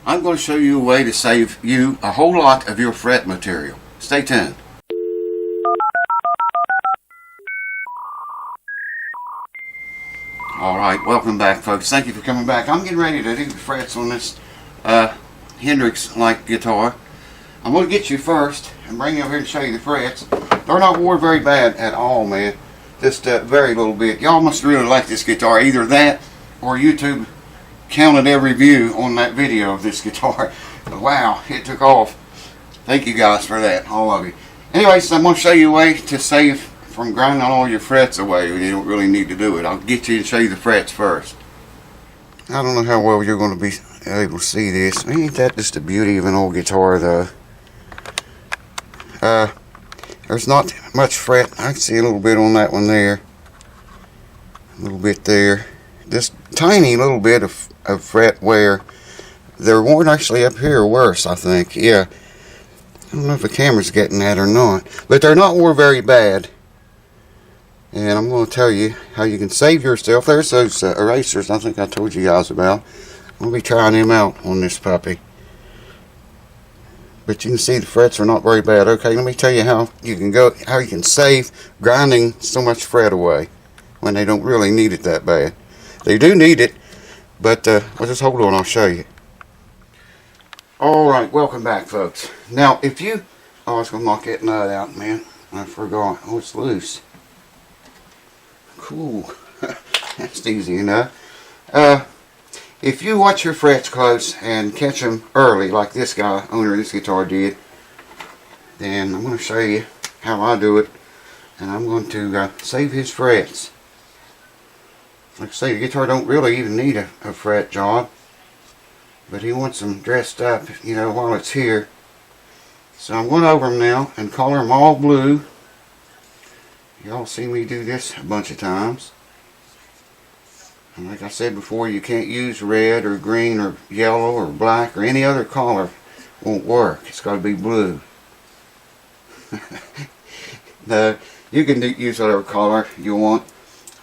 I'm going to show you a way to save you a whole lot of your fret material. Stay tuned. Alright, welcome back folks. Thank you for coming back. I'm getting ready to do the frets on this Hendrix-like guitar. I'm going to get you first and bring you over here and show you the frets. They're not worn very bad at all, man. Just very little bit. Y'all must really like this guitar. Either that or YouTube counted every view on that video of this guitar. Wow, it took off. Thank you guys for that, all of you. Anyways, I'm going to show you a way to save from grinding all your frets away. You don't really need to do it. I'll get you and show you the frets first. I don't know how well you're going to be able to see this. Ain't that just the beauty of an old guitar though? There's not much fret. I can see a little bit on that one there. A little bit there. Just tiny little bit of fret wear. They're worn actually up here worse, I think. Yeah. I don't know if the camera's getting that or not. But they're not worn very bad. And I'm going to tell you how you can save yourself. There's those erasers I think I told you guys about. I'm going to be trying them out on this puppy. But you can see the frets are not very bad. Okay, let me tell you how you can save grinding so much fret away when they don't really need it that bad. They do need it, but well, just hold on, I'll show you. Alright, welcome back folks. Now if you, oh, I was going to knock that nut out, man. I forgot. Oh, it's loose. Cool. That's easy enough. If you watch your frets close and catch them early, like this guy, owner of this guitar, did, then I'm going to show you how I do it, and I'm going to save his frets. Like I say, the guitar don't really even need a fret job, but he wants them dressed up, you know, while it's here. So I'm going over them now and color them all blue. Y'all see me do this a bunch of times. And like I said before, you can't use red or green or yellow or black or any other color. Won't work. It's got to be blue. No, you can use whatever color you want.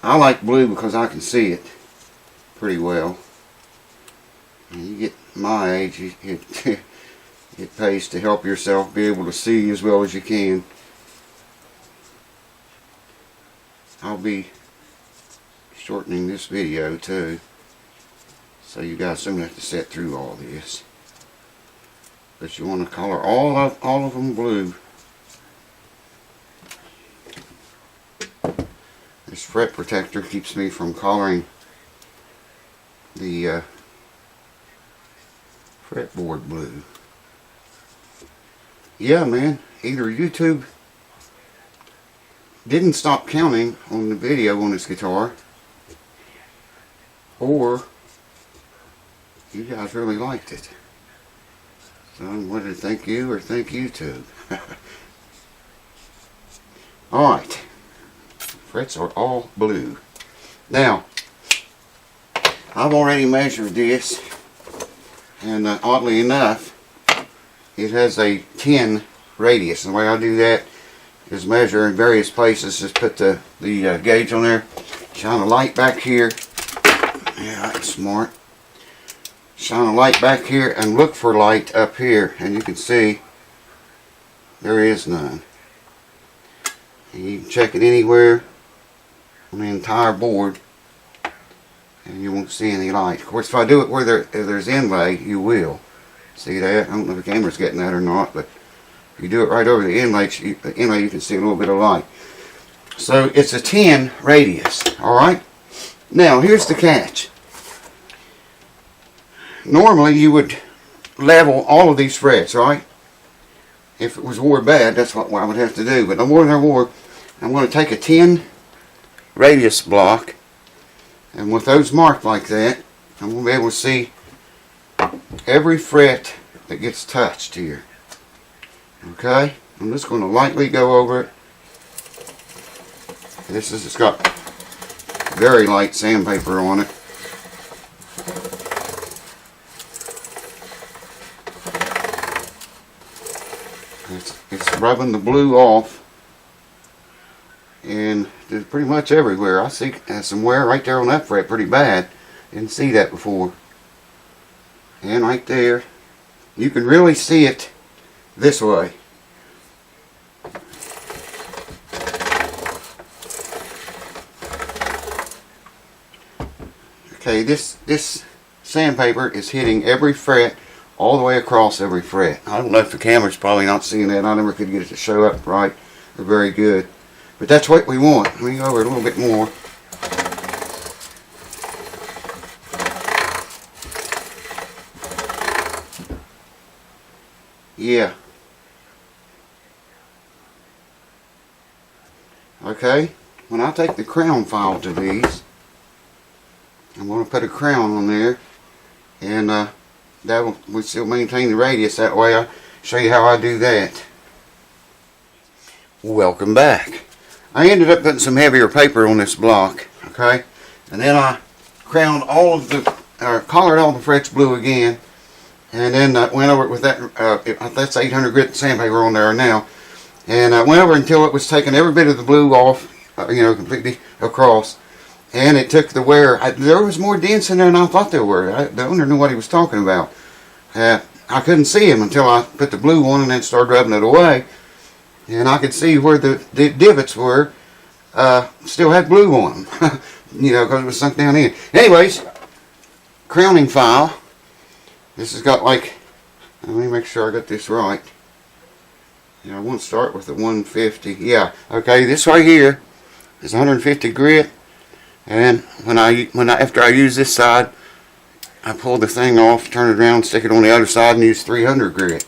I like blue because I can see it pretty well. And you get my age, it pays to help yourself be able to see as well as you can. I'll be shortening this video too, so you guys don't have to sit through all this. But you want to color all of them blue. This fret protector keeps me from coloring the fretboard blue. Yeah, man, either YouTube didn't stop counting on the video on this guitar, or you guys really liked it. So whether thank you or thank YouTube. Alright, frets are all blue. Now I've already measured this, and oddly enough it has a 10 radius. And the way I do that is measure in various places. Just put the gauge on there, shine a light back here. Yeah, that's smart. Shine a light back here and look for light up here, and you can see there is none. And you can check it anywhere on the entire board and you won't see any light. Of course, if I do it where there's inlay, you will see that. I don't know if the camera's getting that or not, but if you do it right over the inlay, you can see a little bit of light. So it's a 10 radius. Alright? Now here's the catch. Normally you would level all of these frets, right? If it was wore bad, that's what I would have to do. But no more than wore, I'm going to take a 10 radius block, and with those marked like that, I'm going to be able to see every fret that gets touched here. Okay? I'm just going to lightly go over it. It's got very light sandpaper on it. It's rubbing the blue off, and there's pretty much everywhere. I see some wear right there on that fret pretty bad. Didn't see that before. And right there, You can really see it this way. Okay, this sandpaper is hitting every fret all the way across every fret. I don't know if the camera's probably not seeing that. I never could get it to show up right or very good. But that's what we want. Let me go over it a little bit more. Yeah. Okay, when I take the crown file to these, I'm going to put a crown on there, and that will still maintain the radius. That way I'll show you how I do that. Welcome back. I ended up putting some heavier paper on this block, okay, and then I crowned all of the, collared all the frets blue again, and then went over it with that, that's 800 grit sandpaper on there now, and I went over until it was taking every bit of the blue off, you know, completely across. And it took the wear. There was more dents in there than I thought there were. The owner knew what he was talking about. I couldn't see him until I put the blue on and then started rubbing it away. And I could see where the divots were. Still had blue on them. You know, because it was sunk down in. Anyways, crowning file. This has got like, let me make sure I got this right. Yeah, I want to start with the 150. Yeah, okay, this right here is 150 grit. And after I use this side, I pull the thing off, turn it around, stick it on the other side, and use 300 grit.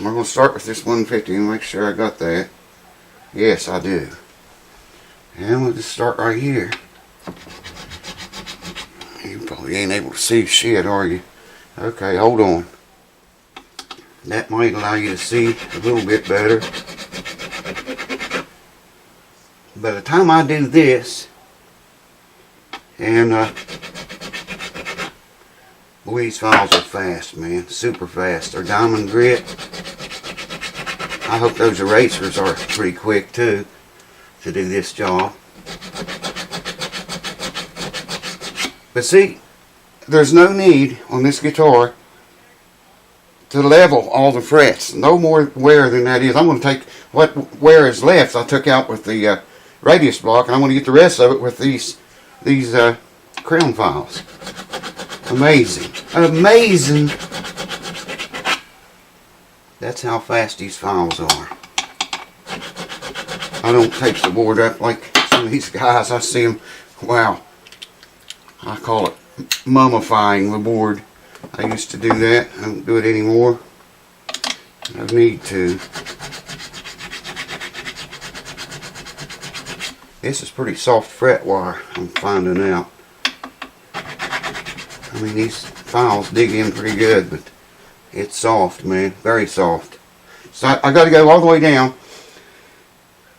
We're going to start with this 150 and make sure I got that. Yes, I do. And we'll just start right here. You probably ain't able to see shit, are you? Okay, hold on. That might allow you to see a little bit better. By the time I do this, and boy, these files are fast, man, super fast. They're diamond grit. I hope those erasers are pretty quick too to do this job. But see, there's no need on this guitar to level all the frets. No more wear than that is. I'm going to take what wear is left I took out with the radius block, and I'm going to get the rest of it with these crown files. Amazing. Amazing. That's how fast these files are. I don't tape the board up like some of these guys. I see them, wow. I call it mummifying the board. I used to do that. I don't do it anymore. I need to. This is pretty soft fret wire, I'm finding out. I mean, these files dig in pretty good, but it's soft, man. Very soft. So I got to go all the way down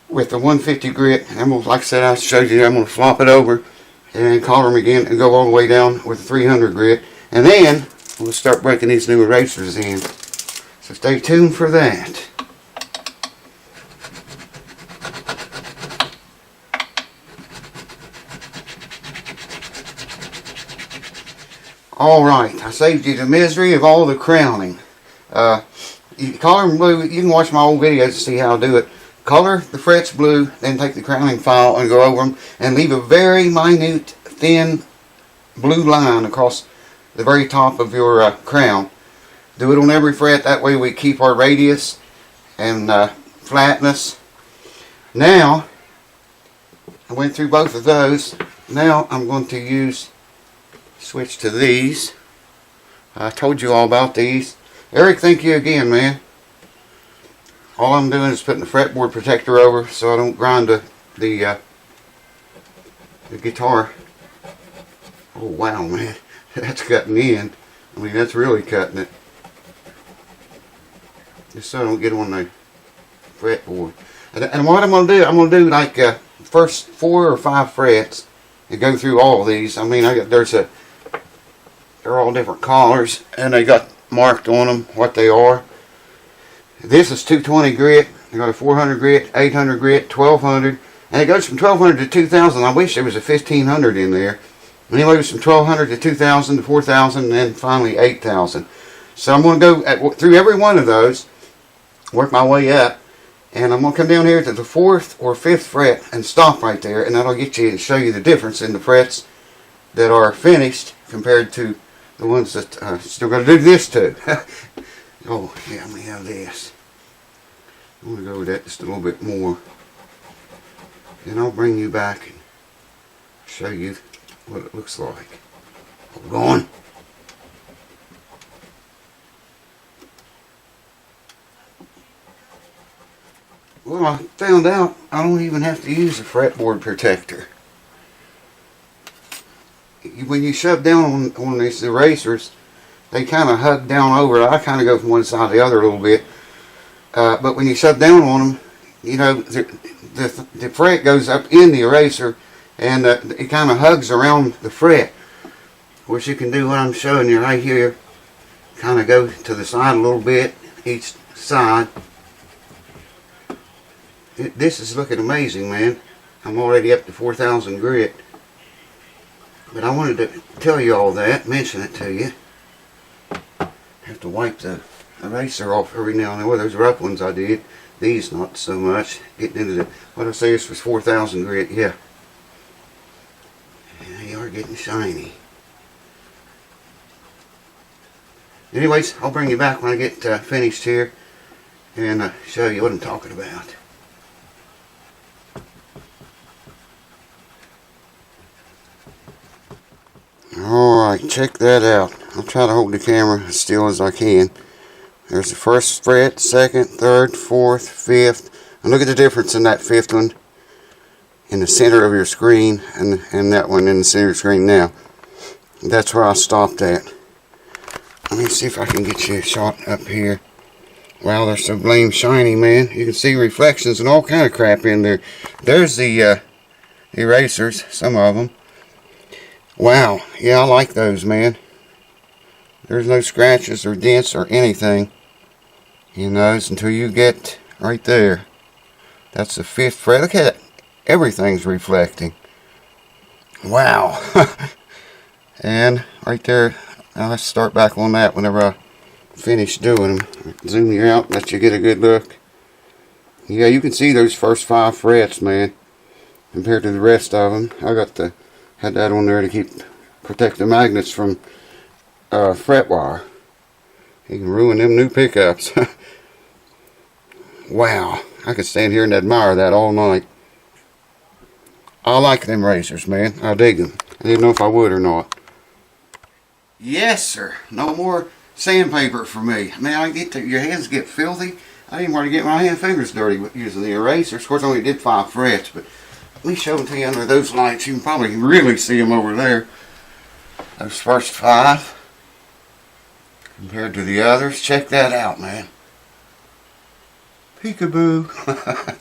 with the 150 grit. I'm gonna, like I said, I showed you, I'm going to flop it over and collar them again and go all the way down with the 300 grit. And then we'll start breaking these new erasers in. So stay tuned for that. Alright, I saved you the misery of all the crowning. You color them blue. You can watch my old videos to see how I do it. Color the frets blue, then take the crowning file and go over them and leave a very minute, thin blue line across the very top of your crown. Do it on every fret. That way we keep our radius and flatness. Now, I went through both of those. Now I'm going to switch to these. I told you all about these. Eric, thank you again, man. All I'm doing is putting the fretboard protector over so I don't grind the guitar. Oh wow, man, that's cutting in. I mean, that's really cutting it. Just so I don't get on the fretboard. And what I'm going to do, I'm going to do like first 4 or 5 frets and go through all of these. I mean, they're all different collars and they got marked on them what they are. This is 220 grit. I got a 400 grit, 800 grit, 1200, and it goes from 1200 to 2000. I wish there was a 1500 in there. Anyway, it was from 1200 to 2000 to 4000, and then finally 8000. So I'm going to go through every one of those, work my way up, and I'm going to come down here to the 4th or 5th fret and stop right there, and that'll get you and show you the difference in the frets that are finished compared to the ones that still got to do this to. Oh yeah, let me have this. I'm going to go with that just a little bit more. Then I'll bring you back and show you what it looks like. Hold on. Well, I found out I don't even have to use a fretboard protector. When you shove down on these erasers, they kind of hug down over. I kind of go from one side to the other a little bit. But when you shove down on them, you know, the fret goes up in the eraser, and it kind of hugs around the fret. Which you can do what I'm showing you right here. Kind of go to the side a little bit, each side. This is looking amazing, man. I'm already up to 4,000 grit. But I wanted to tell you all that, mention it to you. Have to wipe the eraser off every now and then. Well, those rough ones I did. These not so much. Getting into the, what I say, this was 4,000 grit, yeah. Yeah, you are getting shiny. Anyways, I'll bring you back when I get finished here and show you what I'm talking about. Alright, check that out. I'll try to hold the camera as still as I can. There's the 1st fret, 2nd, 3rd, 4th, 5th. And look at the difference in that 5th one in the center of your screen and that one in the center of your screen now. That's where I stopped at. Let me see if I can get you a shot up here. Wow, they're so blame shiny, man. You can see reflections and all kind of crap in there. There's the erasers, some of them. Wow, yeah, I like those, man. There's no scratches or dents or anything in those until you get right there. That's the 5th fret. Look at it. Everything's reflecting. Wow. And right there, I'll start back on that whenever I finish doing them. Zoom you out, let you get a good look. Yeah, you can see those first 5 frets, man, compared to the rest of them. I had that on there to protect the magnets from fret wire. You can ruin them new pickups. Wow, I could stand here and admire that all night. I like them razors, man. I dig them. I didn't know if I would or not. Yes, sir. No more sandpaper for me. Man, your hands get filthy. I didn't want to get my fingers dirty using the erasers. Of course, I only did 5 frets, but let me show them to you under those lights. You can probably really see them over there. Those first 5 compared to the others. Check that out, man. Peekaboo.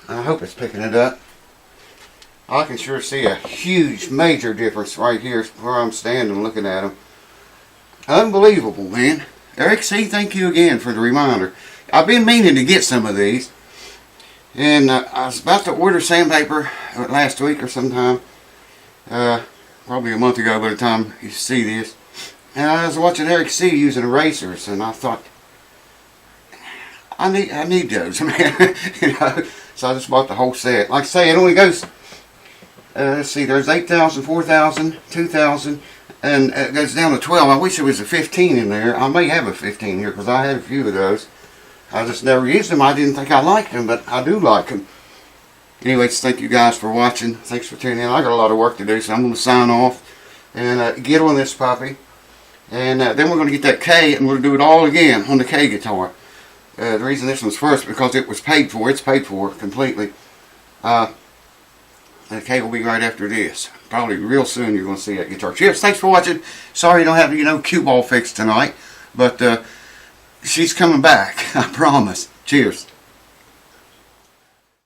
I hope it's picking it up. I can sure see a huge, major difference right here where I'm standing looking at them. Unbelievable, man. Eric C., thank you again for the reminder. I've been meaning to get some of these. And I was about to order sandpaper last week or sometime. Probably a month ago by the time you see this. And I was watching Eric C. using erasers, and I thought, I need those, man. You know, so I just bought the whole set. Like I say, it only goes, let's see, there's 8,000, 4,000, 2,000, and it goes down to 12. I wish there was a 15 in there. I may have a 15 here, because I had a few of those. I just never used them. I didn't think I liked them, but I do like them. Anyways, thank you guys for watching. Thanks for tuning in. I got a lot of work to do, so I'm going to sign off and get on this puppy. And then we're going to get that K, and we'll do it all again on the K guitar. The reason this one's first, because it was paid for. It's paid for completely. The K will be right after this. Probably real soon you're going to see that guitar. Cheers. Thanks for watching. Sorry you don't have, cue ball fixed tonight. But she's coming back. I promise. Cheers.